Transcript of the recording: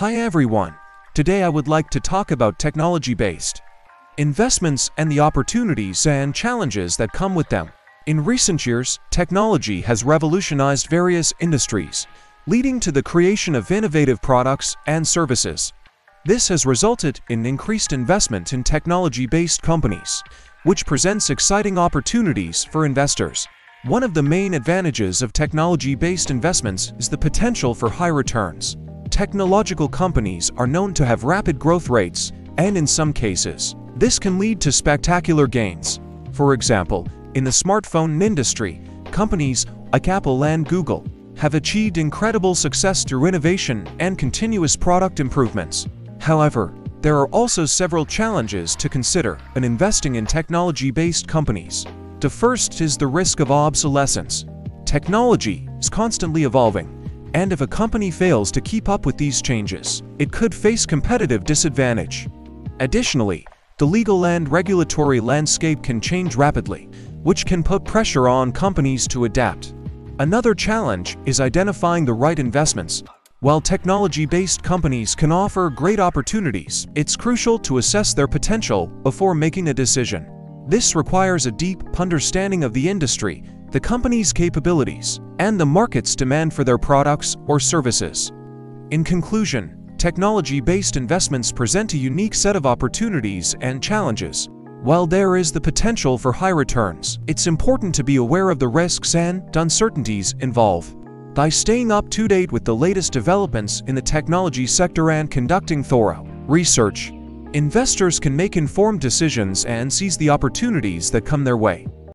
Hi everyone. Today I would like to talk about technology-based investments and the opportunities and challenges that come with them. In recent years, technology has revolutionized various industries, leading to the creation of innovative products and services. This has resulted in increased investment in technology-based companies, which presents exciting opportunities for investors. One of the main advantages of technology-based investments is the potential for high returns. Technological companies are known to have rapid growth rates, and in some cases, this can lead to spectacular gains. For example, in the smartphone industry, companies like Apple and Google have achieved incredible success through innovation and continuous product improvements. However, there are also several challenges to consider when investing in technology-based companies. The first is the risk of obsolescence. Technology is constantly evolving, and if a company fails to keep up with these changes, it could face competitive disadvantage. Additionally, the legal and regulatory landscape can change rapidly, which can put pressure on companies to adapt. Another challenge is identifying the right investments. While technology-based companies can offer great opportunities, it's crucial to assess their potential before making a decision. This requires a deep understanding of the industry, the company's capabilities, and the market's demand for their products or services. In conclusion, technology-based investments present a unique set of opportunities and challenges. While there is the potential for high returns, it's important to be aware of the risks and uncertainties involved. By staying up to date with the latest developments in the technology sector and conducting thorough research, investors can make informed decisions and seize the opportunities that come their way.